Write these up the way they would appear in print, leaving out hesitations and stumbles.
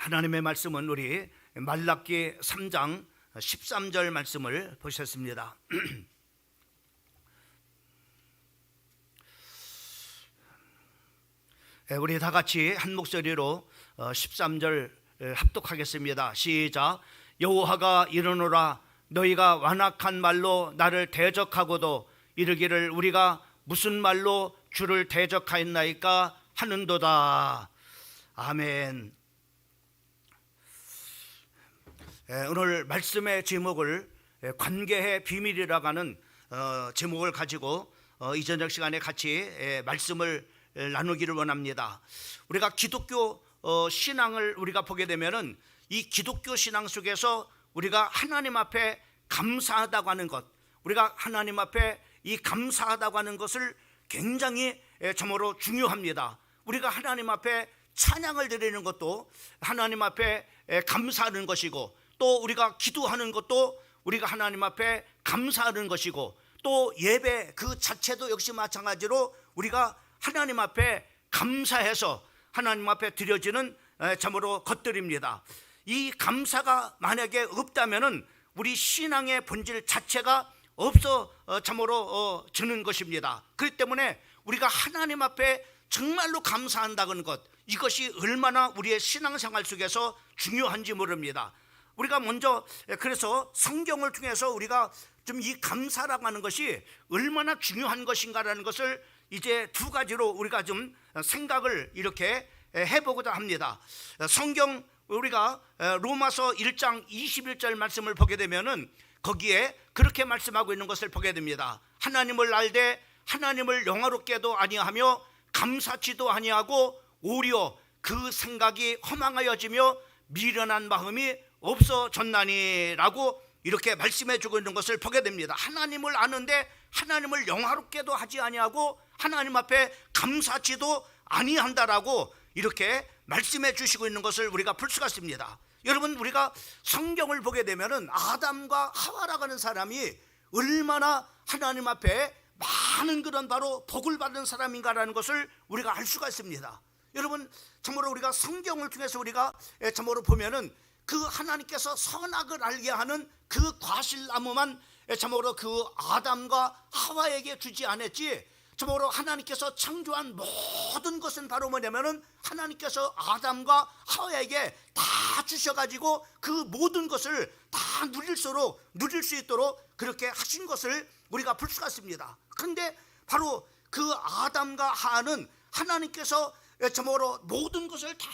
하나님의 말씀은 우리 말라기 3장 13절 말씀을 보셨습니다. 우리 다 같이 한 목소리로 13절 합독하겠습니다. 시작. 여호와가 이르노라 너희가 완악한 말로 나를 대적하고도 이르기를 우리가 무슨 말로 주를 대적하였나이까 하는도다. 아멘. 오늘 말씀의 제목을 관계의 비밀이라고 하는 제목을 가지고 이 저녁 시간에 같이 말씀을 나누기를 원합니다. 우리가 기독교 신앙을 우리가 보게 되면은 이 기독교 신앙 속에서 우리가 하나님 앞에 감사하다고 하는 것, 우리가 하나님 앞에 이 감사하다고 하는 것을 굉장히 참으로 중요합니다. 우리가 하나님 앞에 찬양을 드리는 것도 하나님 앞에 감사하는 것이고, 또 우리가 기도하는 것도 우리가 하나님 앞에 감사하는 것이고, 또 예배 그 자체도 역시 마찬가지로 우리가 하나님 앞에 감사해서 하나님 앞에 드려지는 참으로 것들입니다. 이 감사가 만약에 없다면은 우리 신앙의 본질 자체가 없어 참으로 주는 것입니다. 그렇기 때문에 우리가 하나님 앞에 정말로 감사한다는 것, 이것이 얼마나 우리의 신앙생활 속에서 중요한지 모릅니다. 우리가 먼저 그래서 성경을 통해서 우리가 좀 이 감사라고 하는 것이 얼마나 중요한 것인가라는 것을 이제 두 가지로 우리가 좀 생각을 이렇게 해보고자 합니다. 성경 우리가 로마서 1장 21절 말씀을 보게 되면은 거기에 그렇게 말씀하고 있는 것을 보게 됩니다. 하나님을 알되 하나님을 영화롭게도 아니하며 감사치도 아니하고 오히려 그 생각이 허망하여지며 미련한 마음이 없어졌나니라고 이렇게 말씀해 주고 있는 것을 보게 됩니다. 하나님을 아는데 하나님을 영화롭게도 하지 아니하고 하나님 앞에 감사치도 아니한다라고 이렇게 말씀해 주시고 있는 것을 우리가 볼 수가 있습니다. 여러분, 우리가 성경을 보게 되면은 아담과 하와라고 하는 사람이 얼마나 하나님 앞에 많은 그런 바로 복을 받은 사람인가라는 것을 우리가 알 수가 있습니다. 여러분, 참으로 우리가 성경을 통해서 우리가 참으로 보면은 그 하나님께서 선악을 알게 하는 그 과실나무만 참으로 그 아담과 하와에게 주지 않았지, 참으로 하나님께서 창조한 모든 것은 바로 뭐냐면은 하나님께서 아담과 하와에게 다 주셔가지고 그 모든 것을 다 누릴 수 있도록 그렇게 하신 것을 우리가 볼 수가 있습니다. 그런데 바로 그 아담과 하와는 하나님께서 참으로 모든 것을 다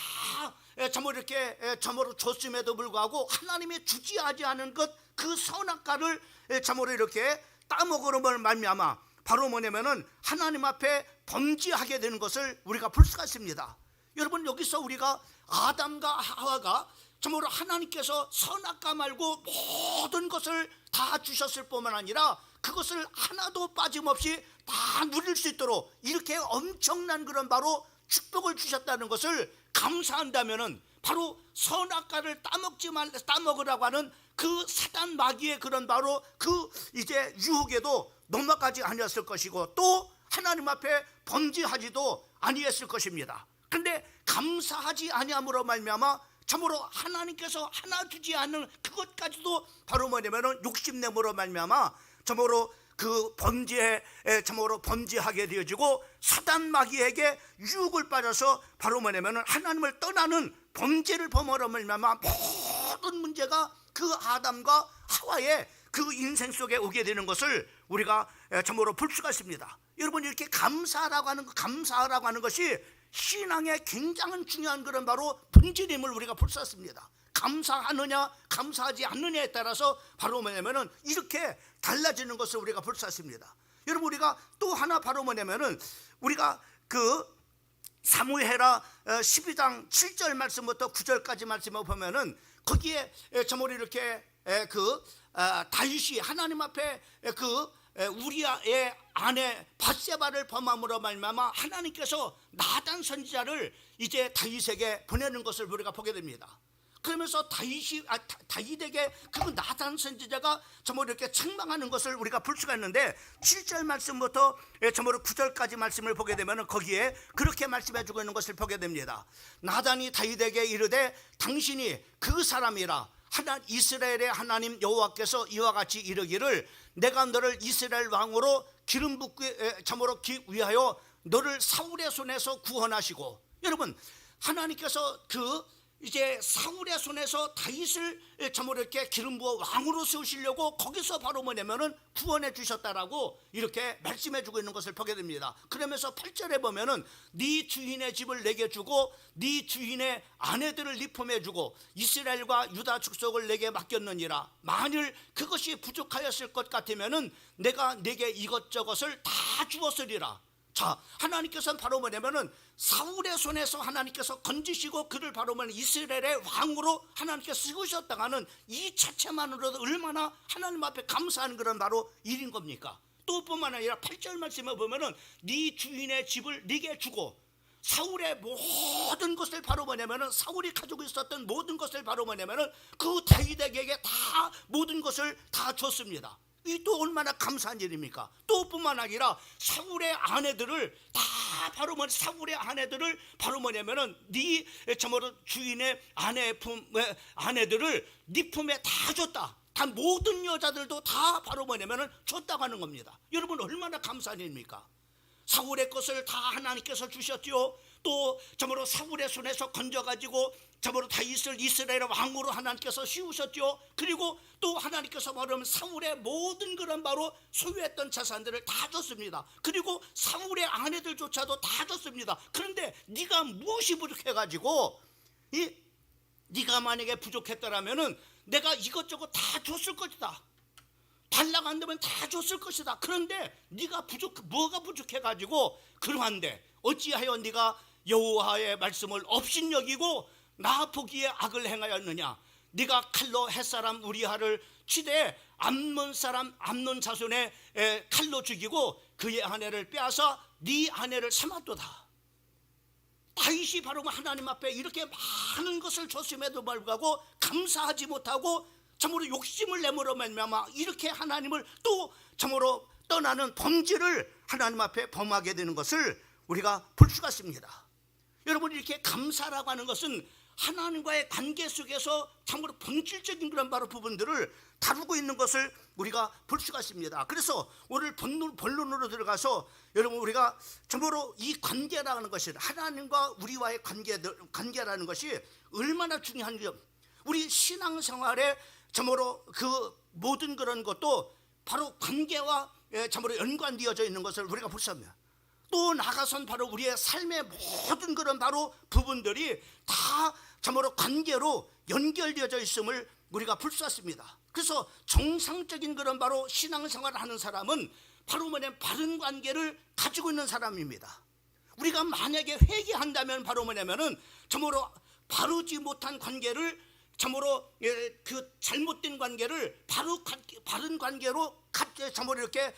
참으로 이렇게 참으로 줬음에도 불구하고 하나님이 주지 않은 것, 그 선악과를 참으로 이렇게 따먹으름을 말미암아 바로 뭐냐면은 하나님 앞에 범죄하게 되는 것을 우리가 볼 수가 있습니다. 여러분, 여기서 우리가 아담과 하와가 참으로 하나님께서 선악과 말고 모든 것을 다 주셨을 뿐만 아니라 그것을 하나도 빠짐없이 다 누릴 수 있도록 이렇게 엄청난 그런 바로 축복을 주셨다는 것을 감사한다면은 바로 선악과를 따먹으라고 하는 그 사단 마귀의 그런 바로 그 이제 유혹에도 넘어가지 아니었을 것이고, 또 하나님 앞에 범죄하지도 아니했을 것입니다. 그런데 감사하지 아니함으로 말미암아 참으로 하나님께서 하나 주지 않는 그것까지도 바로 뭐냐면은 욕심내므로 말미암아 참으로 그 범죄에 참으로 범죄하게 되어지고 사단 마귀에게 유혹을 빠져서 바로 뭐냐면은 하나님을 떠나는 범죄를 범하로 말미암아 모든 문제가 그 아담과 하와의 그 인생 속에 오게 되는 것을 우리가 참으로 볼 수가 있습니다. 여러분, 이렇게 감사하라고 하는 것이 신앙의 굉장히 중요한 그런 바로 본질임을 우리가 볼 수 있습니다. 감사하느냐 감사하지 않느냐에 따라서 바로 뭐냐면은 이렇게 달라지는 것을 우리가 볼 수 있습니다. 여러분, 우리가 또 하나 바로 뭐냐면은 우리가 그 사무엘하 12장 7절 말씀부터 9절까지 말씀을 보면은 거기에 참으로 이렇게 그 다윗이 하나님 앞에 그 우리아의 아내 밧세바를 범함으로 말미암아 하나님께서 나단 선지자를 이제 다윗에게 보내는 것을 우리가 보게 됩니다. 그러면서 다윗에게 그 나단 선지자가 정말 이렇게 책망하는 것을 우리가 볼 수가 있는데 7절 말씀부터 정말 9절까지 말씀을 보게 되면 거기에 그렇게 말씀해주고 있는 것을 보게 됩니다. 나단이 다윗에게 이르되 당신이 그 사람이라 이스라엘의 하나님 여호와께서 이와 같이 이르기를 내가 너를 이스라엘 왕으로 기름 붓기 참으로 위하여 너를 사울의 손에서 구원하시고, 여러분 하나님께서 이제 사울의 손에서 다윗을 참으로 이렇게 기름 부어 왕으로 세우시려고 거기서 바로 뭐냐면은 구원해 주셨다라고 이렇게 말씀해 주고 있는 것을 보게 됩니다. 그러면서 8절에 보면은 네 주인의 집을 내게 주고 네 주인의 아내들을 네 품에 주고 이스라엘과 유다 축속을 내게 맡겼느니라. 만일 그것이 부족하였을 것 같으면은 내가 내게 이것저것을 다 주었으리라. 자, 하나님께서는 바로 뭐냐면은 사울의 손에서 하나님께서 건지시고 그를 바로 뭐냐면 이스라엘의 왕으로 하나님께서 세우셨다가는 이 자체만으로도 얼마나 하나님 앞에 감사하는 그런 바로 일인 겁니까? 또 뿐만 아니라 8절 말씀에 보면은 네 주인의 집을 네게 주고 사울의 모든 것을 바로 뭐냐면은 사울이 가지고 있었던 모든 것을 바로 뭐냐면은 그 다윗에게 다 모든 것을 다 줬습니다. 이 또 얼마나 감사한 일입니까? 또 뿐만 아니라 사울의 아내들을 다 바로 사울의 아내들을 바로 뭐냐면은 네 참으로 주인의 아내들을 네 품에 다 줬다. 다 모든 여자들도 다 바로 뭐냐면은 줬다고 하는 겁니다. 여러분 얼마나 감사한 일입니까? 사울의 것을 다 하나님께서 주셨죠. 또 참으로 사울의 손에서 건져가지고 참으로 다윗을 이스라엘 왕으로 하나님께서 씌우셨죠. 그리고 또 하나님께서 말하면 사울의 모든 그런 바로 소유했던 자산들을 다 줬습니다. 그리고 사울의 아내들조차도 다 줬습니다. 그런데 네가 무엇이 부족해가지고 네가 만약에 부족했더라면은 내가 이것저것 다 줬을 것이다. 달라고 한다면 다 줬을 것이다. 그런데 네가 뭐가 부족해가지고 그러한데 어찌하여 네가 여호와의 말씀을 업신여기고 나 보기에 악을 행하였느냐? 네가 칼로 햇사람 우리아를 치되 암몬 사람 암논 자손의 칼로 죽이고 그의 아내를 빼앗아 네 아내를 삼았도다. 다윗이 바로 하나님 앞에 이렇게 많은 것을 줬음에도 불구하고 감사하지 못하고 참으로 욕심을 내므로 말미암아 이렇게 하나님을 또 참으로 떠나는 범죄를 하나님 앞에 범하게 되는 것을 우리가 볼 수가 있습니다. 여러분 이렇게 감사라고 하는 것은 하나님과의 관계 속에서 참으로 본질적인 그런 바로 부분들을 다루고 있는 것을 우리가 볼 수가 있습니다. 그래서 오늘 본론으로 들어가서 여러분 우리가 참으로 이 관계라는 것이 하나님과 우리와의 관계라는 것이 얼마나 중요한지 우리 신앙생활에 참으로 그 모든 그런 것도 바로 관계와 참으로 연관되어져 있는 것을 우리가 볼 수 있습니다. 또 나가선 바로 우리의 삶의 모든 그런 바로 부분들이 다 참으로 관계로 연결되어져 있음을 우리가 볼 수 있습니다. 그래서 정상적인 그런 바로 신앙생활을 하는 사람은 바로 뭐냐면 바른 관계를 가지고 있는 사람입니다. 우리가 만약에 회개한다면 바로 뭐냐면은 참으로 바르지 못한 관계를 참으로 그 잘못된 관계를 바른 관계로 참으로 이렇게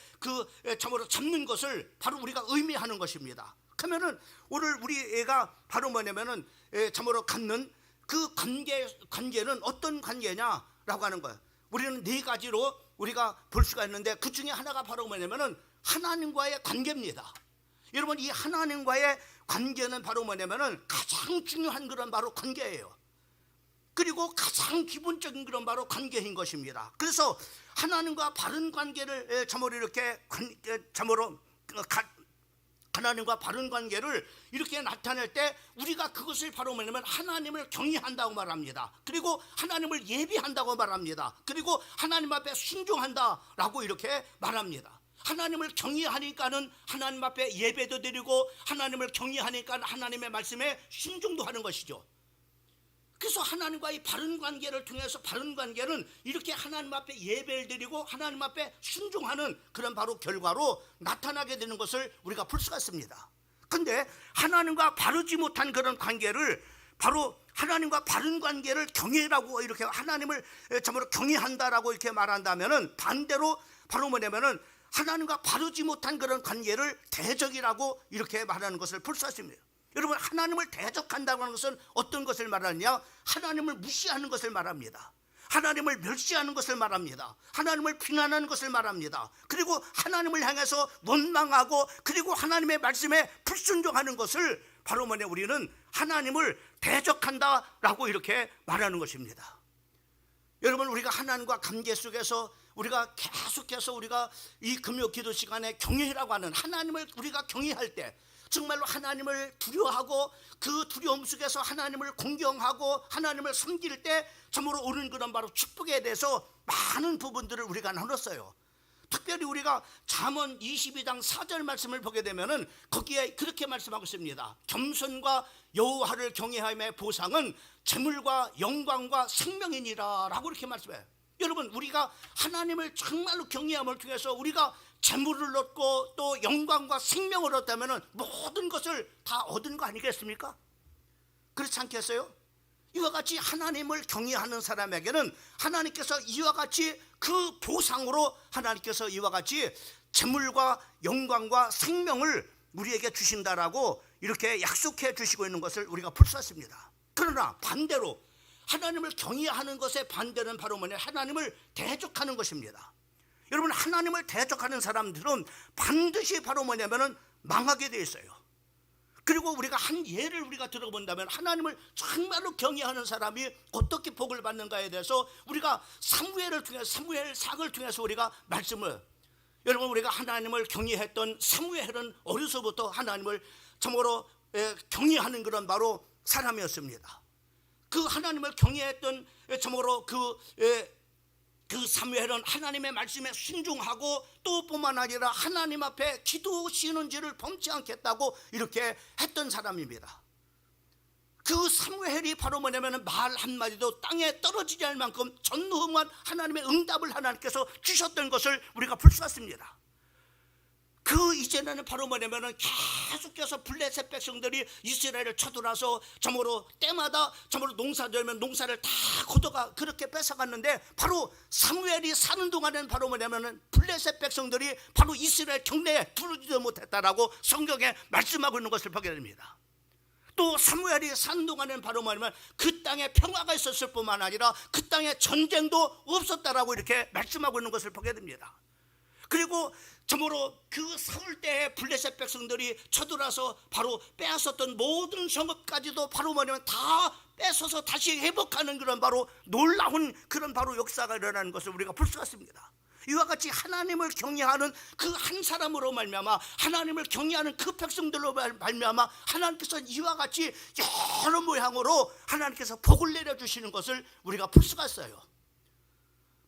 참으로 잡는 것을 바로 우리가 의미하는 것입니다. 그러면은 오늘 우리 애가 바로 뭐냐면은 참으로 갖는 그 관계는 어떤 관계냐라고 하는 거예요. 우리는 네 가지로 우리가 볼 수가 있는데 그 중에 하나가 바로 뭐냐면은 하나님과의 관계입니다. 여러분 이 하나님과의 관계는 바로 뭐냐면은 가장 중요한 그런 바로 관계예요. 그리고 가장 기본적인 그런 바로 관계인 것입니다. 그래서 하나님과 바른 관계를 참으로 이렇게 하나님과 바른 관계를 이렇게 나타낼 때 우리가 그것을 바로 뭐냐면 하나님을 경외한다고 말합니다. 그리고 하나님을 예비한다고 말합니다. 그리고 하나님 앞에 순종한다라고 이렇게 말합니다. 하나님을 경외하니까는 하나님 앞에 예배도 드리고 하나님을 경외하니까 하나님의 말씀에 순종도 하는 것이죠. 그래서 하나님과의 바른 관계를 통해서 바른 관계는 이렇게 하나님 앞에 예배를 드리고 하나님 앞에 순종하는 그런 바로 결과로 나타나게 되는 것을 우리가 볼 수가 있습니다. 그런데 하나님과 바르지 못한 그런 관계를 바로 하나님과 바른 관계를 경외라고 이렇게 하나님을 참으로 경외한다라고 이렇게 말한다면은 반대로 바로 뭐냐면은 하나님과 바르지 못한 그런 관계를 대적이라고 이렇게 말하는 것을 볼 수 있습니다. 여러분, 하나님을 대적한다고 하는 것은 어떤 것을 말하느냐? 하나님을 무시하는 것을 말합니다. 하나님을 멸시하는 것을 말합니다. 하나님을 비난하는 것을 말합니다. 그리고 하나님을 향해서 원망하고 그리고 하나님의 말씀에 불순종하는 것을 바로 뭐냐, 우리는 하나님을 대적한다라고 이렇게 말하는 것입니다. 여러분, 우리가 하나님과 관계 속에서 우리가 계속해서 우리가 이 금요 기도 시간에 경외라고 하는 하나님을 우리가 경외할 때 정말로 하나님을 두려워하고 그 두려움 속에서 하나님을 공경하고 하나님을 섬길 때 참으로 오는 그런 바로 축복에 대해서 많은 부분들을 우리가 나눴어요. 특별히 우리가 잠언 22장 4절 말씀을 보게 되면은 거기에 그렇게 말씀하고 있습니다. 겸손과 여호와를 경외함의 보상은 재물과 영광과 생명이니라 라고 이렇게 말씀해요. 여러분, 우리가 하나님을 정말로 경외함을 통해서 우리가 재물을 얻고 또 영광과 생명을 얻다면 모든 것을 다 얻은 거 아니겠습니까? 그렇지 않겠어요? 이와 같이 하나님을 경외하는 사람에게는 하나님께서 이와 같이 그 보상으로 하나님께서 이와 같이 재물과 영광과 생명을 우리에게 주신다라고 이렇게 약속해 주시고 있는 것을 우리가 볼 수 있습니다. 그러나 반대로 하나님을 경외하는 것의 반대는 바로 뭐냐? 하나님을 대적하는 것입니다. 여러분, 하나님을 대적하는 사람들은 반드시 바로 뭐냐면은 망하게 되어 있어요. 그리고 우리가 한 예를 우리가 들어본다면 하나님을 정말로 경외하는 사람이 어떻게 복을 받는가에 대해서 우리가 사무엘을 통해서 사무엘상을 통해서 우리가 말씀을, 여러분, 우리가 하나님을 경외했던 사무엘은 어려서부터 하나님을 참으로 경외하는 그런 바로 사람이었습니다. 그 하나님을 경외했던 참으로 그 사무엘은 하나님의 말씀에 순종하고 또 뿐만 아니라 하나님 앞에 기도시는 죄를 범치 않겠다고 이렇게 했던 사람입니다. 그 사무엘이 바로 뭐냐면 말 한마디도 땅에 떨어지지 않을 만큼 전무후무한 하나님의 응답을 하나님께서 주셨던 것을 우리가 볼 수 있습니다. 그 이전에는 바로 뭐냐면은 계속해서 블레셋 백성들이 이스라엘을 쳐들어와서 참으로 때마다 참으로 농사되면 농사를 다 걷어가 그렇게 뺏어갔는데 바로 사무엘이 사는 동안에는 바로 뭐냐면은 블레셋 백성들이 바로 이스라엘 경내에 들어오지도 못했다라고 성경에 말씀하고 있는 것을 보게 됩니다. 또 사무엘이 사는 동안에는 바로 뭐냐면 그 땅에 평화가 있었을 뿐만 아니라 그 땅에 전쟁도 없었다라고 이렇게 말씀하고 있는 것을 보게 됩니다. 그리고 참으로 그 사울 때에 블레셋 백성들이 쳐들어와서 바로 빼앗았던 모든 성읍까지도 바로 뭐냐면 다 뺏어서 다시 회복하는 그런 바로 놀라운 그런 바로 역사가 일어나는 것을 우리가 볼 수가 있습니다. 이와 같이 하나님을 경외하는 그 한 사람으로 말미암아 하나님을 경외하는 그 백성들로 말미암아 하나님께서 이와 같이 여러 모양으로 하나님께서 복을 내려주시는 것을 우리가 볼 수가 있어요.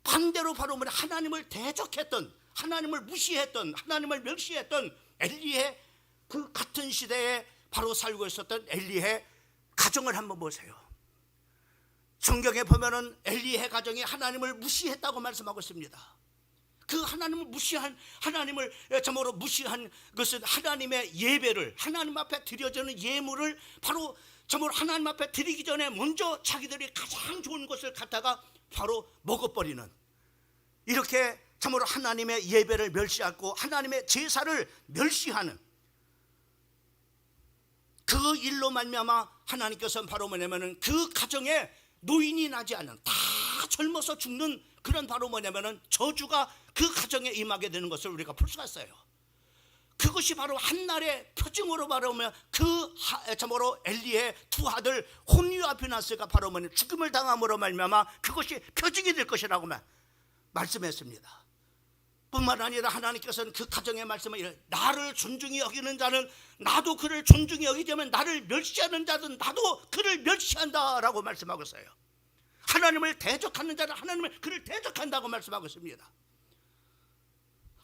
반대로 바로 하나님을 대적했던, 하나님을 무시했던, 하나님을 멸시했던 엘리의 그 같은 시대에 바로 살고 있었던 엘리의 가정을 한번 보세요. 성경에 보면은 엘리의 가정이 하나님을 무시했다고 말씀하고 있습니다. 그 하나님을 무시한, 하나님을 참으로 무시한 것은 하나님의 예배를, 하나님 앞에 드려지는 예물을 바로 참으로 하나님 앞에 드리기 전에 먼저 자기들이 가장 좋은 것을 갖다가 바로 먹어버리는, 이렇게 참으로 하나님의 예배를 멸시하고 하나님의 제사를 멸시하는 그 일로 말미암아 하나님께서는 바로 뭐냐면은 그 가정에 노인이 나지 않는, 다 젊어서 죽는 그런 바로 뭐냐면은 저주가 그 가정에 임하게 되는 것을 우리가 볼 수가 있어요. 그것이 바로 한날의 표징으로 말하면 그 참으로 엘리의 두 아들 홈리와 비나스가 바로 뭐냐 죽음을 당함으로 말미암아 그것이 표징이 될 것이라고 말씀했습니다. 뿐만 아니라 하나님께서는 그 가정의 말씀을 나를 존중히 여기는 자는 나도 그를 존중히 여기자면 나를 멸시하는 자는 나도 그를 멸시한다라고 말씀하고 있어요. 하나님을 대적하는 자는 하나님을 그를 대적한다고 말씀하고 있습니다.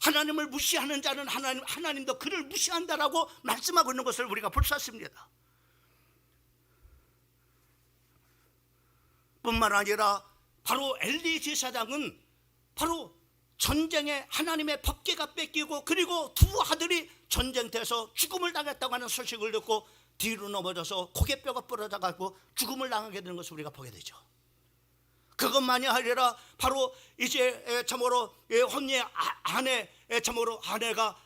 하나님을 무시하는 자는 하나님도 그를 무시한다라고 말씀하고 있는 것을 우리가 볼 수 있습니다. 뿐만 아니라 바로 엘리 제사장은 바로 전쟁에 하나님의 법궤가 뺏기고 그리고 두 아들이 전쟁터에서 죽음을 당했다고 하는 소식을 듣고 뒤로 넘어져서 고개뼈가 부러져가지고 죽음을 당하게 되는 것을 우리가 보게 되죠. 그것만이 아니라 바로 이제 참으로 혼의 아내, 참으로 아내가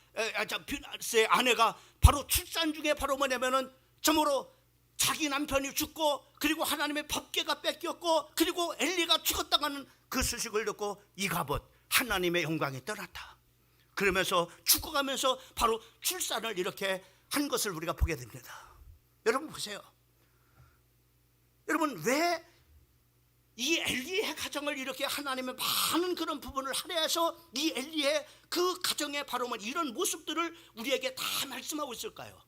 비나스의 아내가 바로 출산 중에 바로 뭐냐면은 참으로 자기 남편이 죽고 그리고 하나님의 법궤가 뺏겼고 그리고 엘리가 죽었다가는 그 소식을 듣고 이가봇 하나님의 영광이 떠났다. 그러면서 죽어가면서 바로 출산을 이렇게 한 것을 우리가 보게 됩니다. 여러분 보세요. 여러분 왜 이 엘리의 가정을 이렇게 하나님의 많은 그런 부분을 할애해서 이 엘리의 그 가정의 바로 이런 모습들을 우리에게 다 말씀하고 있을까요?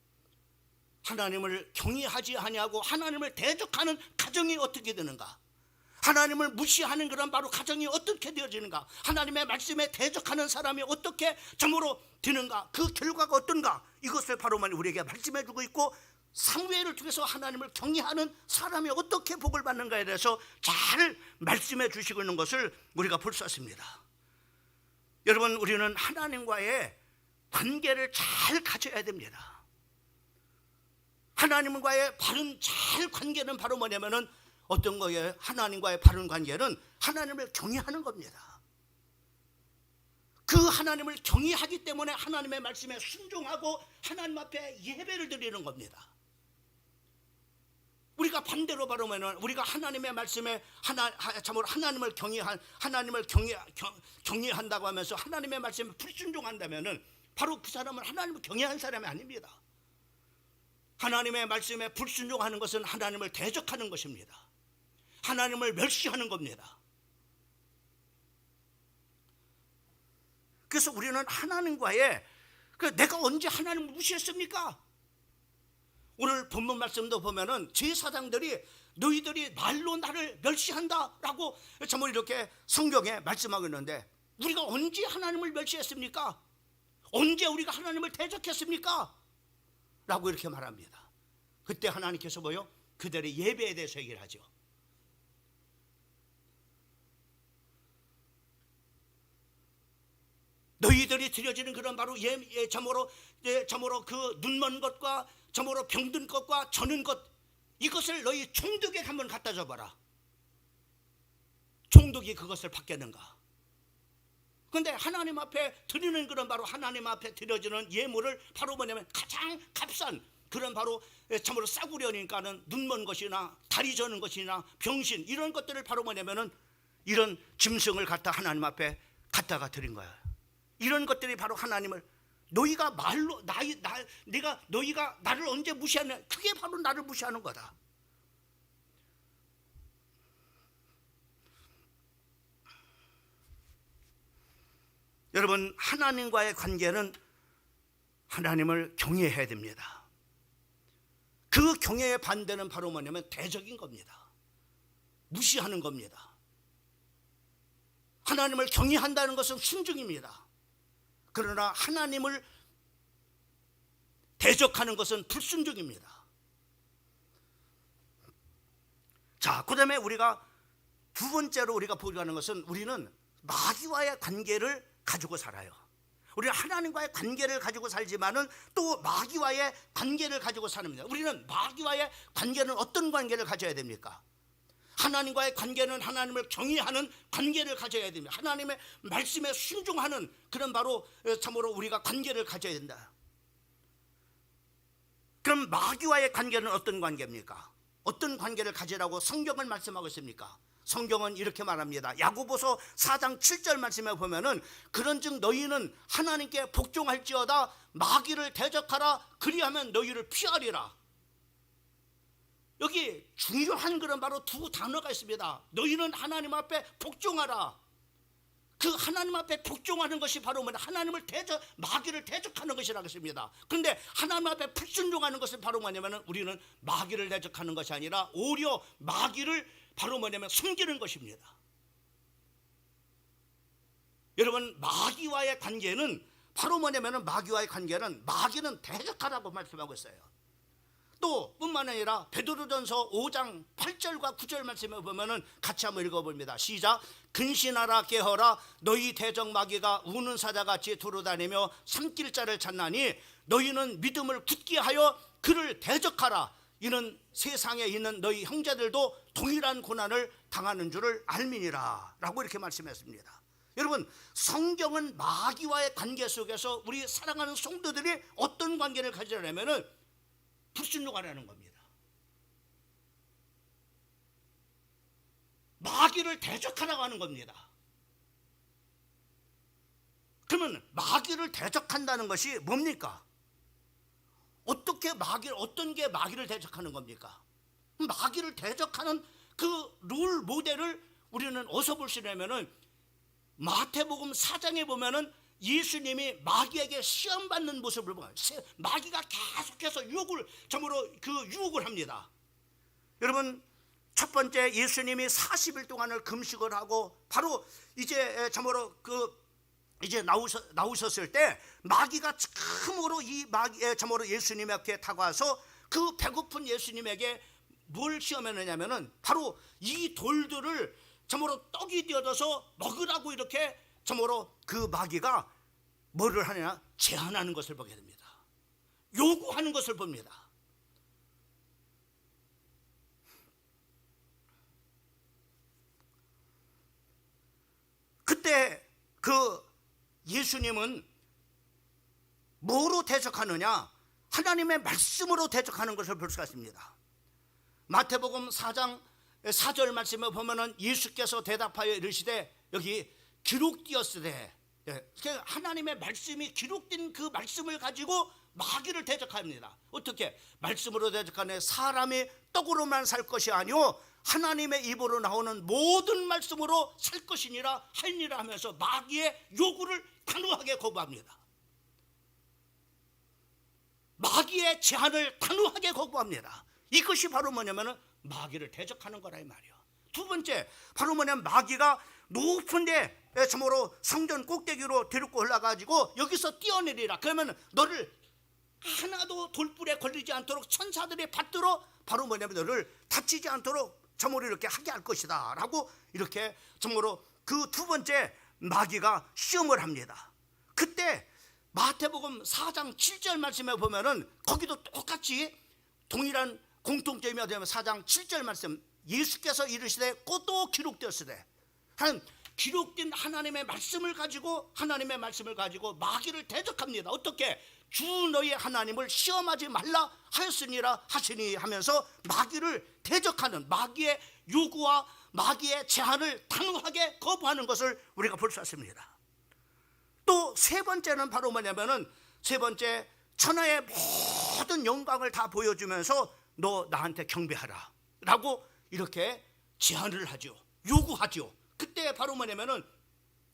하나님을 경외하지 아니하고 하나님을 대적하는 가정이 어떻게 되는가? 하나님을 무시하는 그런 바로 가정이 어떻게 되어지는가? 하나님의 말씀에 대적하는 사람이 어떻게 점으로 되는가? 그 결과가 어떤가? 이것을 바로 우리에게 말씀해 주고 있고, 사무엘을 통해서 하나님을 경외하는 사람이 어떻게 복을 받는가에 대해서 잘 말씀해 주시고 있는 것을 우리가 볼 수 있습니다. 여러분, 우리는 하나님과의 관계를 잘 가져야 됩니다. 하나님과의 바른 잘 관계는 바로 뭐냐면은 어떤 거예요? 하나님과의 바른 관계는 하나님을 경외하는 겁니다. 그 하나님을 경외하기 때문에 하나님의 말씀에 순종하고 하나님 앞에 예배를 드리는 겁니다. 우리가 반대로 바로 우리가 하나님의 말씀에 참으로 하나님을 경외한다고 하면서 하나님의 말씀에 불순종한다면은 바로 그 사람은 하나님을 경외한 사람이 아닙니다. 하나님의 말씀에 불순종하는 것은 하나님을 대적하는 것입니다. 하나님을 멸시하는 겁니다. 그래서 우리는 하나님과의 내가 언제 하나님을 무시했습니까? 오늘 본문 말씀도 보면은 제사장들이 너희들이 말로 나를 멸시한다라고 참 이렇게 성경에 말씀하고 있는데, 우리가 언제 하나님을 멸시했습니까? 언제 우리가 하나님을 대적했습니까? 라고 이렇게 말합니다. 그때 하나님께서 뭐요? 그들의 예배에 대해서 얘기를 하죠. 너희들이 드려지는 그런 바로 참으로 그 눈먼 것과 참으로 병든 것과 저는 것, 이것을 너희 총독에게 한번 갖다 줘봐라. 총독이 그것을 받겠는가? 그런데 하나님 앞에 드리는 그런 바로 하나님 앞에 드려지는 예물을 바로 뭐냐면 가장 값싼 그런 바로 참으로 싸구려니까는 눈먼 것이나 다리 저는 것이나 병신 이런 것들을 바로 뭐냐면은 이런 짐승을 갖다 하나님 앞에 갖다가 드린 거예요. 이런 것들이 바로 하나님을 너희가 말로 너희가 나를 언제 무시하냐? 그게 바로 나를 무시하는 거다. 여러분, 하나님과의 관계는 하나님을 경외해야 됩니다. 그 경외의 반대는 바로 뭐냐면 대적인 겁니다. 무시하는 겁니다. 하나님을 경외한다는 것은 순종입니다. 그러나 하나님을 대적하는 것은 불순종입니다. 자, 그 다음에 우리가 두 번째로 우리가 보려는 것은 우리는 마귀와의 관계를 가지고 살아요. 우리는 하나님과의 관계를 가지고 살지만은 또 마귀와의 관계를 가지고 사는입니다. 우리는 마귀와의 관계는 어떤 관계를 가져야 됩니까? 하나님과의 관계는 하나님을 경외하는 관계를 가져야 됩니다. 하나님의 말씀에 순종하는 그런 바로 참으로 우리가 관계를 가져야 된다. 그럼 마귀와의 관계는 어떤 관계입니까? 어떤 관계를 가지라고 성경은 말씀하고 있습니까? 성경은 이렇게 말합니다. 야고보서 4장 7절 말씀에 보면은 그런즉 너희는 하나님께 복종할지어다 마귀를 대적하라 그리하면 너희를 피하리라. 여기 중요한 그런 바로 두 단어가 있습니다. 너희는 하나님 앞에 복종하라. 그 하나님 앞에 복종하는 것이 바로 하나님을 마귀를 대적하는 것이라고 했습니다. 그런데 하나님 앞에 불순종하는 것은 바로 뭐냐면 우리는 마귀를 대적하는 것이 아니라 오히려 마귀를 바로 숨기는 것입니다. 여러분, 마귀와의 관계는 바로 마귀와의 관계는 마귀는 대적하라고 말씀하고 있어요. 또 뿐만 아니라 베드로전서 5장 8절과 9절 말씀에 보면은 같이 한번 읽어봅니다. 시작. 근신하라 깨어라 너희 대적 마귀가 우는 사자같이 두루다니며 삼킬 자를 찾나니 너희는 믿음을 굳게 하여 그를 대적하라. 이는 세상에 있는 너희 형제들도 동일한 고난을 당하는 줄을 알미니라 라고 이렇게 말씀했습니다. 여러분, 성경은 마귀와의 관계 속에서 우리 사랑하는 성도들이 어떤 관계를 가지려면은 불순종하라는 겁니다. 마귀를 대적하라고 하는 겁니다. 그러면 마귀를 대적한다는 것이 뭡니까? 어떤 게 마귀를 대적하는 겁니까? 마귀를 대적하는 그 룰 모델을 우리는 어디서 볼 수 있냐면은 마태복음 4장에 보면은 예수님이 마귀에게 시험받는 모습을 보면 마귀가 계속해서 유혹을 합니다. 여러분, 첫 번째 예수님이 40일 동안을 금식을 하고 바로 이제 이제 나오셨을 때 마귀가 처음으로 처음으로 예수님 앞에 다가와서 그 배고픈 예수님에게 뭘 시험했느냐면은 바로 이 돌들을 참으로 떡이 되어져서 먹으라고 이렇게 참으로 그 마귀가 뭐를 하느냐, 제한하는 것을 보게 됩니다. 요구하는 것을 봅니다. 그때 그 예수님은 뭐로 대적하느냐? 하나님의 말씀으로 대적하는 것을 볼 수가 있습니다. 마태복음 4장 4절 말씀에 보면은 예수께서 대답하여 이르시되, 여기 기록되었으되, 하나님의 말씀이 기록된 그 말씀을 가지고 마귀를 대적합니다. 어떻게? 말씀으로 대적하네. 사람이 떡으로만 살 것이 아니오 하나님의 입으로 나오는 모든 말씀으로 살 것이니라 하니라 하면서 마귀의 요구를 단호하게 거부합니다. 마귀의 제안을 단호하게 거부합니다. 이것이 바로 뭐냐면은 마귀를 대적하는 거라 이 말이야. 두 번째, 바로 뭐냐면 마귀가 높은데 참으로 성전 꼭대기로 데리고 올라가지고 여기서 뛰어내리라. 그러면 너를 하나도 돌불에 걸리지 않도록 천사들이 받들어 바로 뭐냐면 너를 다치지 않도록 참으로 이렇게 하게 할 것이다 라고 이렇게 참으로 그 두 번째 마귀가 시험을 합니다. 그때 마태복음 4장 7절 말씀에 보면은 거기도 똑같이 동일한 공통점이 어디냐면 4장 7절 말씀, 예수께서 이르시되 또 기록되었으되, 기록된 하나님의 말씀을 가지고 마귀를 대적합니다. 어떻게? 주 너희 하나님을 시험하지 말라 하였으니라 하시니 하면서 마귀를 대적하는, 마귀의 요구와 마귀의 제한을 단호하게 거부하는 것을 우리가 볼 수 있습니다. 또 세 번째는 바로 뭐냐면은, 세 번째, 천하의 모든 영광을 다 보여주면서 너 나한테 경배하라 라고 이렇게 제안을 하죠. 요구하죠. 그때 바로 뭐냐면은,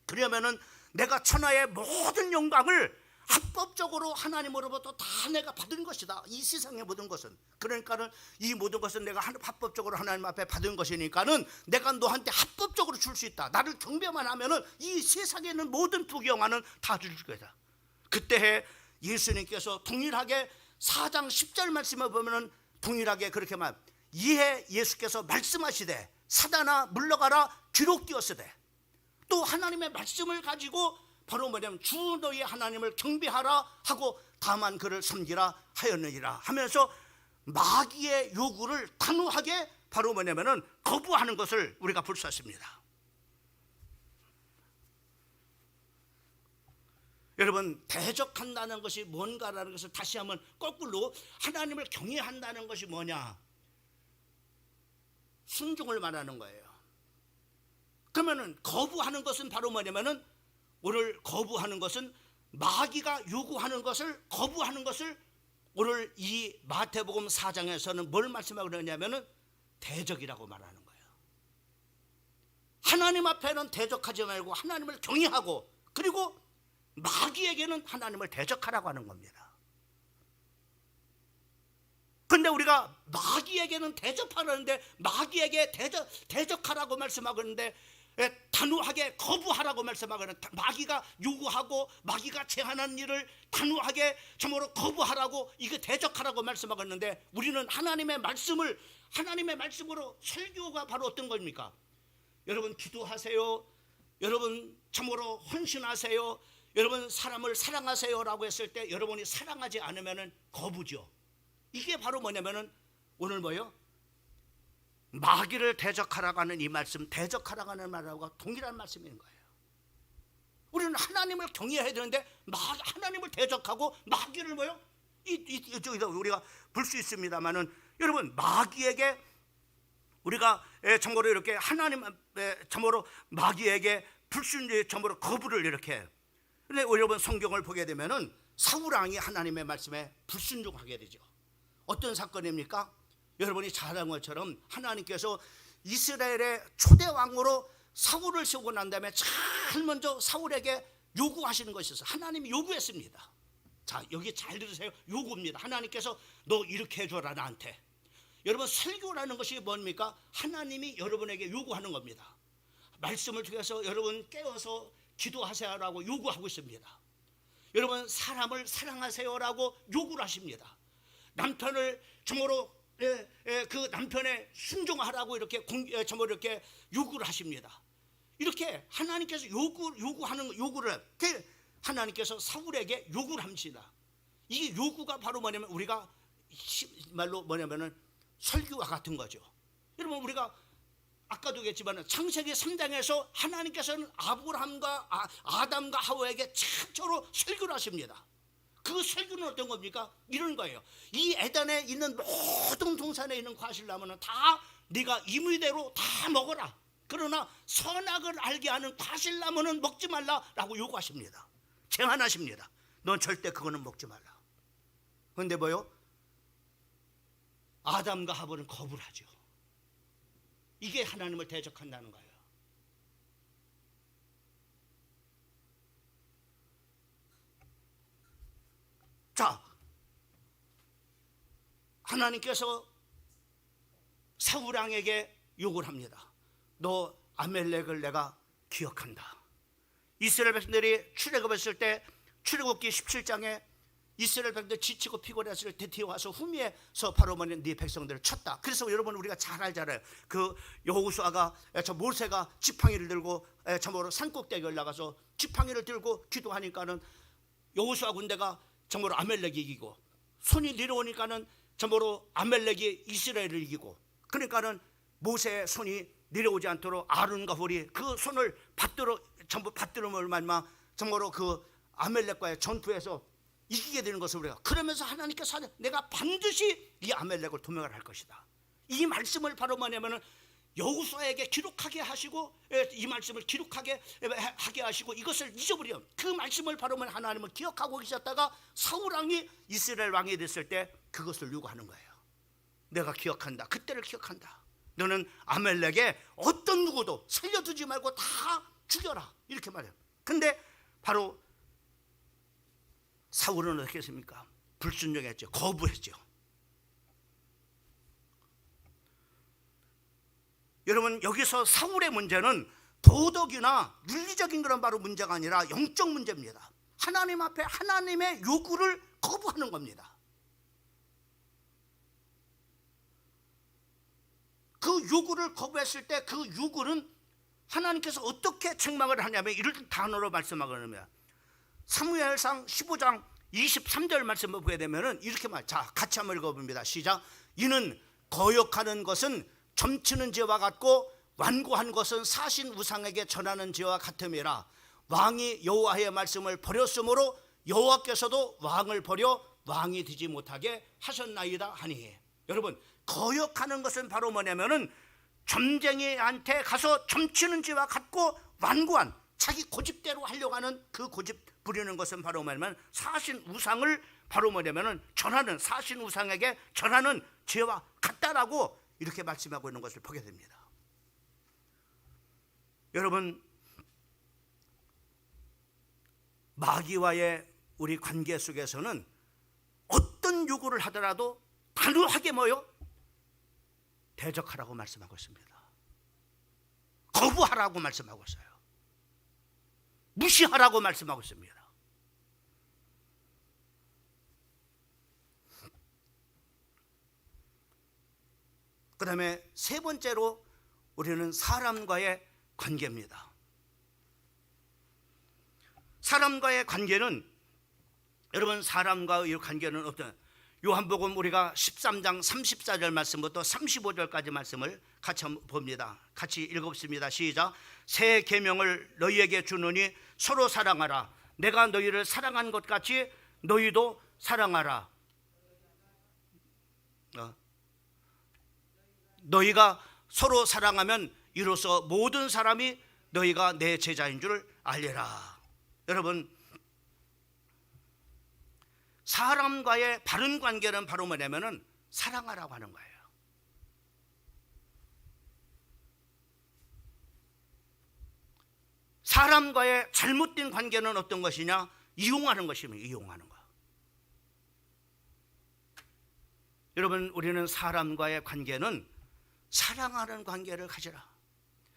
그러면은 내가 천하의 모든 영광을 합법적으로 하나님으로부터 다 내가 받은 것이다. 이 세상의 모든 것은, 그러니까는 이 모든 것은 내가 합법적으로 하나님 앞에 받은 것이니까는 내가 너한테 합법적으로 줄 수 있다. 나를 경배만 하면은 이 세상에 있는 모든 부귀영화는 다 줄 거다. 그때 예수님께서 동일하게 4장 10절 말씀을 보면은 동일하게 그렇게 이에 예수께서 말씀하시되 사단아 물러가라 기록되었으되, 또 하나님의 말씀을 가지고 바로 뭐냐면 주 너희 하나님을 경배하라 하고 다만 그를 섬기라 하였느니라 하면서 마귀의 요구를 단호하게 바로 뭐냐면은 거부하는 것을 우리가 볼 수 있습니다. 여러분, 대적한다는 것이 뭔가라는 것을 다시 한번 거꾸로, 하나님을 경외한다는 것이 뭐냐? 순종을 말하는 거예요. 그러면은 거부하는 것은 바로 뭐냐면은, 오늘 거부하는 것은 마귀가 요구하는 것을 거부하는 것을 오늘 이 마태복음 4장에서는 뭘 말씀하고 그러냐면은 대적이라고 말하는 거예요. 하나님 앞에는 대적하지 말고 하나님을 경외하고, 그리고 마귀에게는 하나님을 대적하라고 하는 겁니다. 근데 우리가 마귀에게는 대적하라는데 마귀에게 대적하라고 말씀하고 있는데 단호하게 거부하라고 말씀하고 있는데, 마귀가 요구하고 마귀가 제한한 일을 단호하게 참으로 거부하라고, 이게 대적하라고 말씀하고 있는데, 우리는 하나님의 말씀으로 설교가 바로 어떤 겁니까? 여러분 기도하세요, 여러분 참으로 헌신하세요, 여러분 사람을 사랑하세요 라고 했을 때 여러분이 사랑하지 않으면 거부죠. 이게 바로 뭐냐면은 오늘 뭐요? 마귀를 대적하라고 하는 이 말씀, 대적하라고 하는 말하고 동일한 말씀인 거예요. 우리는 하나님을 경외해야 되는데 하나님을 대적하고 마귀를 뭐요? 이쪽에서 우리가 볼 수 있습니다만은, 여러분, 마귀에게 우리가 참고로 이렇게 하나님 참고로 마귀에게 참고로 거부를 이렇게. 근데 여러분 성경을 보게 되면은 사울 왕이 하나님의 말씀에 불순종하게 되죠. 어떤 사건입니까? 여러분이 잘 아는 것처럼 하나님께서 이스라엘의 초대 왕으로 사울을 세우고 난 다음에 제일 먼저 사울에게 요구하시는 것이 있어요. 하나님이 요구했습니다. 자, 여기 잘 들으세요. 요구입니다. 하나님께서 너 이렇게 해줘라 나한테. 여러분, 설교라는 것이 뭡니까? 하나님이 여러분에게 요구하는 겁니다. 말씀을 통해서 여러분 깨어서 기도하세요라고 요구하고 있습니다. 여러분, 사람을 사랑하세요라고 요구를 하십니다. 남편을 정말로 그 남편의 순종하라고 이렇게 정말로 이렇게 요구를 하십니다. 이렇게 하나님께서 요구하는 요구를 하나님께서 사울에게 요구를 합니다. 이게 요구가 바로 뭐냐면 우리가 말로 뭐냐면은 설교와 같은 거죠. 여러분, 우리가 아까도 얘기했지만 창세기 3장에서 하나님께서는 아브라함과 아담과 하와에게 최초로 설교를 하십니다. 그 설교는 어떤 겁니까? 이런 거예요. 이 에덴에 있는 모든 동산에 있는 과실나무는 다 네가 임의대로 다 먹어라. 그러나 선악을 알게 하는 과실나무는 먹지 말라라고 요구하십니다. 제한하십니다. 넌 절대 그거는 먹지 말라. 그런데 뭐요? 아담과 하와는 거부를 하죠. 이게 하나님을 대적한다는 거예요. 자, 하나님께서 사울 왕에게 요구를 합니다. 너 아멜렉을 내가 기억한다. 이스라엘 백성들이 출애굽했을 때 출애굽기 17장에 이스라엘 백성들 지치고 피곤했을 때 뛰어와서 후미에서 바로 네 백성들을 쳤다. 그래서 여러분 우리가 잘 알잖아요. 그 여호수아가 저 모세가 지팡이를 들고 참으로 산꼭대기에 올라가서 지팡이를 들고 기도하니까는 여호수아 군대가 참으로 아멜렉이 이기고, 손이 내려오니까는 참으로 아멜렉이 이스라엘을 이기고, 그러니까는 모세의 손이 내려오지 않도록 아론과 홀이 그 손을 전부 받들음을 말마 참으로 그 아멜렉과의 전투에서 이기게 되는 것을 우리가, 그러면서 하나님께서 내가 반드시 이 아멜렉을 도멸을 할 것이다. 이 말씀을 바로 뭐냐면은 여호수아에게 기록하게 하시고, 이 말씀을 기록하게 하게 하시고, 이것을 잊어버려. 그 말씀을 바로 하나님을 기억하고 계셨다가 사울 왕이 이스라엘 왕이 됐을 때 그것을 요구하는 거예요. 내가 기억한다. 그때를 기억한다. 너는 아멜렉에 어떤 누구도 살려두지 말고 다 죽여라. 이렇게 말해요. 근데 바로 사울은 어떻게 했습니까? 불순종했죠. 거부했죠. 여러분, 여기서 사울의 문제는 도덕이나 윤리적인 그런 바로 문제가 아니라 영적 문제입니다. 하나님 앞에 하나님의 요구를 거부하는 겁니다. 그 요구를 거부했을 때 그 요구는 하나님께서 어떻게 책망을 하냐면 이런 단어로 말씀하거든요. 사무엘상 15장 23절 말씀을 보게 되면은 이렇게 자, 같이 한번 읽어봅니다. 시작. 이는 거역하는 것은 점치는 죄와 같고 완고한 것은 사신 우상에게 전하는 죄와 같음이라. 왕이 여호와의 말씀을 버렸으므로 여호와께서도 왕을 버려 왕이 되지 못하게 하셨나이다 하니. 여러분, 거역하는 것은 바로 뭐냐면은 점쟁이한테 가서 점치는 죄와 같고 완고한 자기 고집대로 하려고 하는 그 고집 부리는 것은 바로 뭐냐면 사신 우상을 바로 뭐냐면은 전하는, 사신 우상에게 전하는 죄와 같다라고 이렇게 말씀하고 있는 것을 보게 됩니다. 여러분, 마귀와의 우리 관계 속에서는 어떤 요구를 하더라도 단호하게 뭐요? 대적하라고 말씀하고 있습니다. 거부하라고 말씀하고 있어요. 무시하라고 말씀하고 있습니다. 그 다음에 세 번째로 우리는 사람과의 관계입니다. 사람과의 관계는, 여러분, 사람과의 관계는 어떤, 요한복음 우리가 13장 34절 말씀부터 35절까지 말씀을 같이 봅니다. 같이 읽어봅니다. 시작. 새 계명을 너희에게 주노니 서로 사랑하라. 내가 너희를 사랑한 것 같이 너희도 사랑하라. 너희가 서로 사랑하면 이로써 모든 사람이 너희가 내 제자인 줄 알리라. 여러분, 사람과의 바른 관계는 바로 뭐냐면은 사랑하라고 하는 거예요. 사람과의 잘못된 관계는 어떤 것이냐? 이용하는 것입니다. 이용하는 거. 여러분, 우리는 사람과의 관계는 사랑하는 관계를 가지라.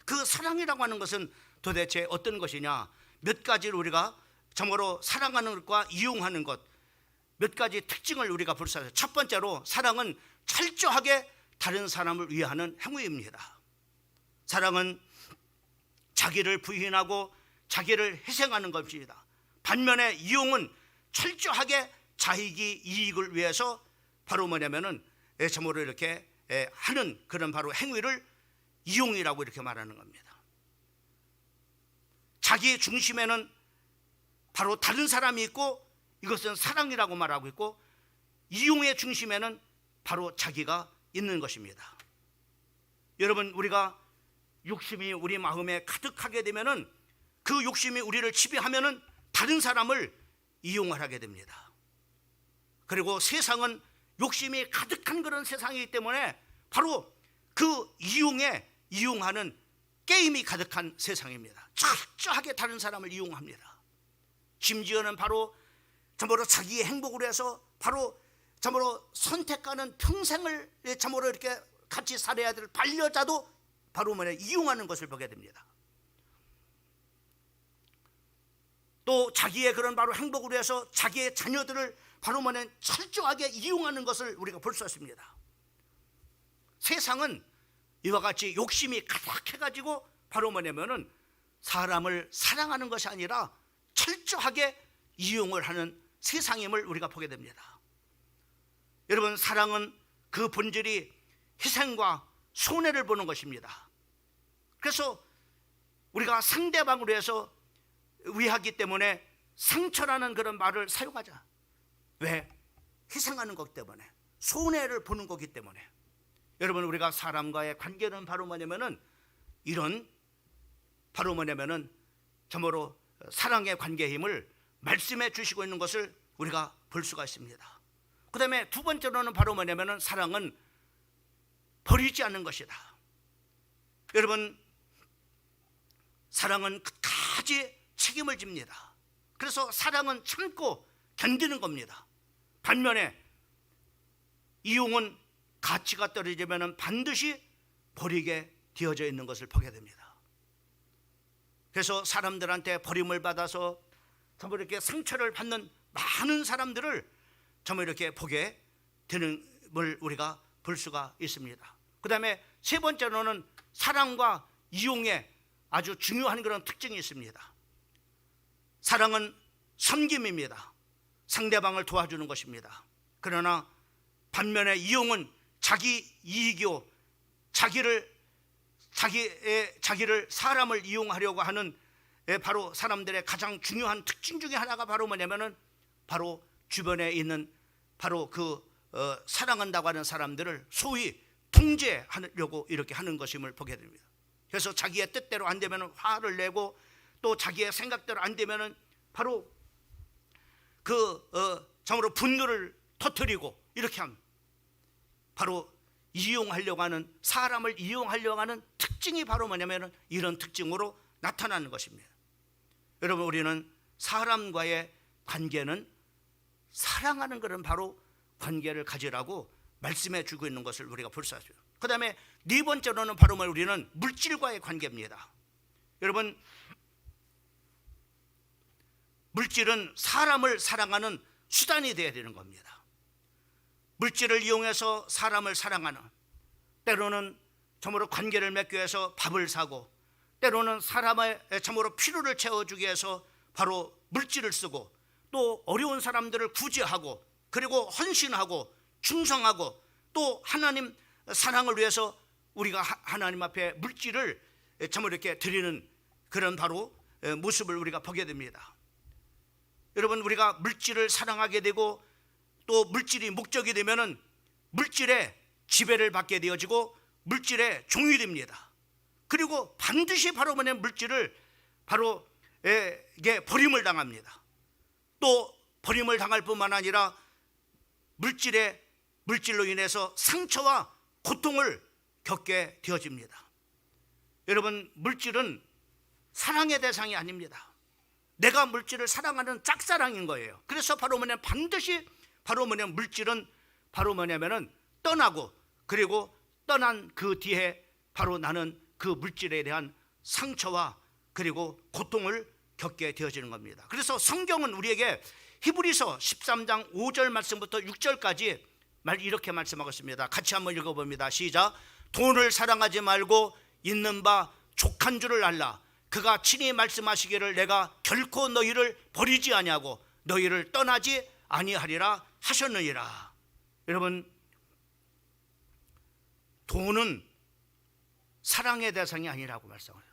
그 사랑이라고 하는 것은 도대체 어떤 것이냐? 몇 가지를 우리가 정말로 사랑하는 것과 이용하는 것, 몇 가지 특징을 우리가 볼 수 있어요. 첫 번째로, 사랑은 철저하게 다른 사람을 위하는 행위입니다. 사랑은 자기를 부인하고 자기를 희생하는 것입니다. 반면에 이용은 철저하게 자기 이익을 위해서 바로 뭐냐면은 참으로 이렇게 하는 그런 바로 행위를 이용이라고 이렇게 말하는 겁니다. 자기 중심에는 바로 다른 사람이 있고 이것은 사랑이라고 말하고 있고, 이용의 중심에는 바로 자기가 있는 것입니다. 여러분, 우리가 욕심이 우리 마음에 가득하게 되면은, 그 욕심이 우리를 지배하면은 다른 사람을 이용하게 됩니다. 그리고 세상은 욕심이 가득한 그런 세상이기 때문에 바로 그 이용하는 게임이 가득한 세상입니다. 철저하게 다른 사람을 이용합니다. 심지어는 바로 참으로 자기의 행복을 위해서 바로 참으로 선택하는 평생을 참으로 이렇게 같이 살아야 될 반려자도 바로 이용하는 것을 보게 됩니다. 또 자기의 그런 바로 행복을 위해서 자기의 자녀들을 바로 철저하게 이용하는 것을 우리가 볼 수 있습니다. 세상은 이와 같이 욕심이 가득해가지고 바로 뭐냐면은 사람을 사랑하는 것이 아니라 철저하게 이용을 하는 세상임을 우리가 보게 됩니다. 여러분, 사랑은 그 본질이 희생과 손해를 보는 것입니다. 그래서 우리가 상대방을 위해서 위하기 때문에 상처라는 그런 말을 사용하자. 왜? 희생하는 것 때문에, 손해를 보는 거기 때문에. 여러분, 우리가 사람과의 관계는 바로 뭐냐면은 이런 바로 뭐냐면은 참으로 사랑의 관계의 힘을 말씀해 주시고 있는 것을 우리가 볼 수가 있습니다. 그 다음에 두 번째로는 바로 뭐냐면은 사랑은 버리지 않는 것이다. 여러분, 사랑은 끝까지 책임을 집니다. 그래서 사랑은 참고 견디는 겁니다. 반면에 이용은 가치가 떨어지면 반드시 버리게 되어져 있는 것을 보게 됩니다. 그래서 사람들한테 버림을 받아서 전부 이렇게 상처를 받는 많은 사람들을 전부 이렇게 보게 되는 걸 우리가 볼 수가 있습니다. 그 다음에 세 번째로는 사랑과 이용에 아주 중요한 그런 특징이 있습니다. 사랑은 섬김입니다. 상대방을 도와주는 것입니다. 그러나 반면에 이용은 자기 이익이요, 자기를 사람을 이용하려고 하는 바로 사람들의 가장 중요한 특징 중에 하나가 바로 뭐냐면은 바로 주변에 있는 바로 사랑한다고 하는 사람들을 소위 통제하려고 이렇게 하는 것임을 보게 됩니다. 그래서 자기의 뜻대로 안 되면 화를 내고, 또 자기의 생각대로 안 되면은 바로 정으로 분노를 터뜨리고 이렇게 합니다. 바로 이용하려고 하는, 사람을 이용하려고 하는 특징이 바로 뭐냐면은 이런 특징으로 나타나는 것입니다. 여러분, 우리는 사람과의 관계는 사랑하는 그런 바로 관계를 가지라고 말씀해 주고 있는 것을 우리가 볼 수 있어요. 그 다음에 네 번째로는 바로 우리는 물질과의 관계입니다. 여러분, 물질은 사람을 사랑하는 수단이 되어야 되는 겁니다. 물질을 이용해서 사람을 사랑하는, 때로는 참으로 관계를 맺기 위해서 밥을 사고, 때로는 사람의 참으로 필요를 채워주기 위해서 바로 물질을 쓰고, 또 어려운 사람들을 구제하고, 그리고 헌신하고 충성하고, 또 하나님 사랑을 위해서 우리가 하나님 앞에 물질을 참으로 이렇게 드리는 그런 바로 모습을 우리가 보게 됩니다. 여러분, 우리가 물질을 사랑하게 되고 또 물질이 목적이 되면은 물질의 지배를 받게 되어지고 물질의 종이 됩니다. 그리고 반드시 바로 물질을 바로 버림을 당합니다. 또 버림을 당할 뿐만 아니라 물질로 인해서 상처와 고통을 겪게 되어집니다. 여러분, 물질은 사랑의 대상이 아닙니다. 내가 물질을 사랑하는 짝사랑인 거예요. 그래서 반드시 물질은 떠나고, 그리고 떠난 그 뒤에 바로 나는 그 물질에 대한 상처와 그리고 고통을 겪게 되어지는 겁니다. 그래서 성경은 우리에게 히브리서 13장 5절 말씀부터 6절까지 이렇게 말씀하고 있습니다. 같이 한번 읽어봅니다. 시작. 돈을 사랑하지 말고 있는 바 족한 줄을 알라. 그가 친히 말씀하시기를 내가 결코 너희를 버리지 아니하고 너희를 떠나지 아니하리라 하셨느니라. 여러분, 돈은 사랑의 대상이 아니라고 말씀해요.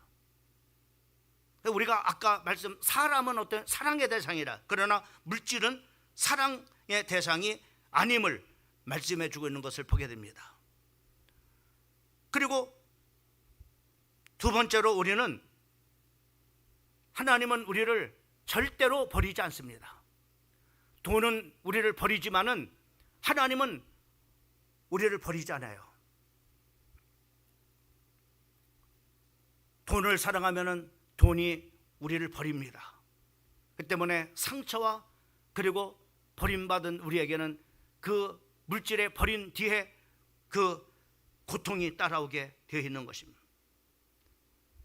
우리가 아까 사람은 어떤 사랑의 대상이라, 그러나 물질은 사랑의 대상이 아님을 말씀해 주고 있는 것을 보게 됩니다. 그리고 두 번째로 하나님은 우리를 절대로 버리지 않습니다. 돈은 우리를 버리지만은 하나님은 우리를 버리지 않아요. 돈을 사랑하면은 돈이 우리를 버립니다. 그 때문에 상처와 그리고 버림받은 우리에게는 그 물질에 버린 뒤에 그 고통이 따라오게 되어 있는 것입니다.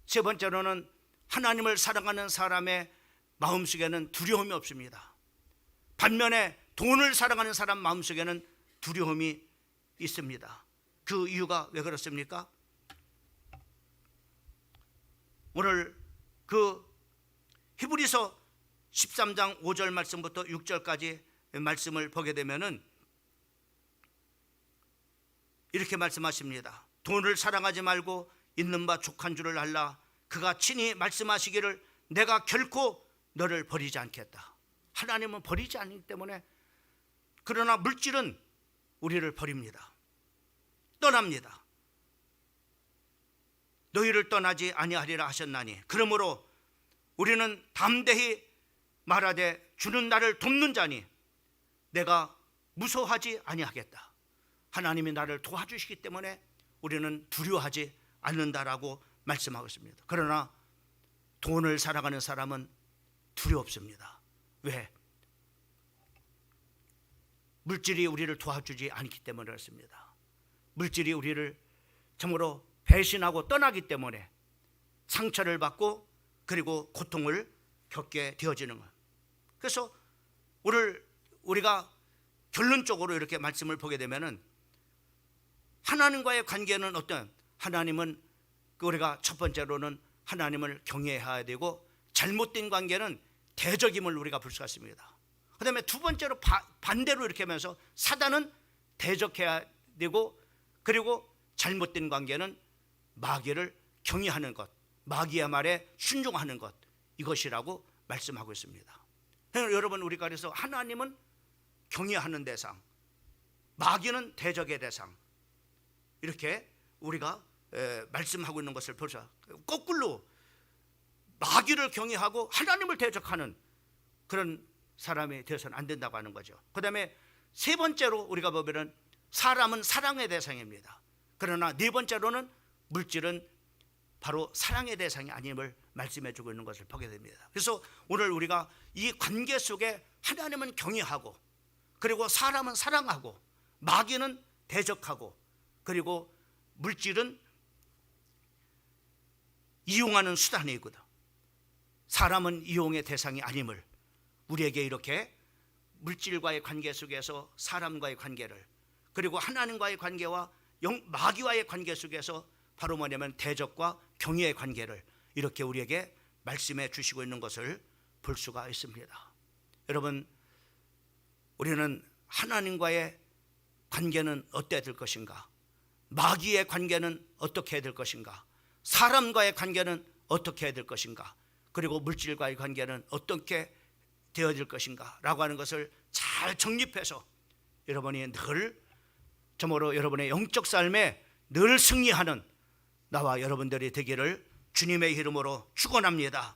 세 번째로는 하나님을 사랑하는 사람의 마음속에는 두려움이 없습니다. 반면에 돈을 사랑하는 사람 마음속에는 두려움이 있습니다. 그 이유가 왜 그렇습니까? 오늘 그 히브리서 13장 5절 말씀부터 6절까지 말씀을 보게 되면은 이렇게 말씀하십니다. 돈을 사랑하지 말고 있는 바 족한 줄을 알라. 그가 친히 말씀하시기를 내가 결코 너를 버리지 않겠다. 하나님은 버리지 않기 때문에. 그러나 물질은 우리를 버립니다. 떠납니다. 너희를 떠나지 아니하리라 하셨나니, 그러므로 우리는 담대히 말하되 주는 나를 돕는 자니 내가 무서워하지 아니하겠다. 하나님이 나를 도와주시기 때문에 우리는 두려워하지 않는다라고 말씀하고 있습니다. 그러나 돈을 사랑하는 사람은 두렵습니다. 왜? 물질이 우리를 도와주지 않기 때문에 그렇습니다. 물질이 우리를 참으로 배신하고 떠나기 때문에 상처를 받고 그리고 고통을 겪게 되어지는 것. 그래서 오늘 우리가 결론적으로 이렇게 말씀을 보게 되면은 하나님과의 관계는 하나님은 우리가 첫 번째로는 하나님을 경외해야 되고, 잘못된 관계는 대적임을 우리가 볼 수가 있습니다. 그 다음에 두 번째로 반대로 이렇게 하면서 사단은 대적해야 되고, 그리고 잘못된 관계는 마귀를 경외하는 것, 마귀의 말에 순종하는 것, 이것이라고 말씀하고 있습니다. 여러분, 우리가 그래서 하나님은 경외하는 대상, 마귀는 대적의 대상, 이렇게 우리가 말씀하고 있는 것을 보자. 거꾸로 마귀를 경외하고 하나님을 대적하는 그런 사람이 되어서는 안 된다고 하는 거죠. 그 다음에 세 번째로 우리가 보면 사람은 사랑의 대상입니다. 그러나 네 번째로는 물질은 바로 사랑의 대상이 아님을 말씀해 주고 있는 것을 보게 됩니다. 그래서 오늘 우리가 이 관계 속에 하나님은 경외하고, 그리고 사람은 사랑하고, 마귀는 대적하고, 그리고 물질은 이용하는 수단이거든. 사람은 이용의 대상이 아님을 우리에게 이렇게 물질과의 관계 속에서 사람과의 관계를, 그리고 하나님과의 관계와 마귀와의 관계 속에서 바로 대적과 경외의 관계를 이렇게 우리에게 말씀해 주시고 있는 것을 볼 수가 있습니다. 여러분, 우리는 하나님과의 관계는 어때야 될 것인가? 마귀의 관계는 어떻게 해야 될 것인가? 사람과의 관계는 어떻게 해야 될 것인가? 그리고 물질과의 관계는 어떻게 되어야 될 것인가? 라고 하는 것을 잘 정립해서 여러분이 늘 참으로 여러분의 영적 삶에 늘 승리하는 나와 여러분들이 되기를 주님의 이름으로 축원합니다.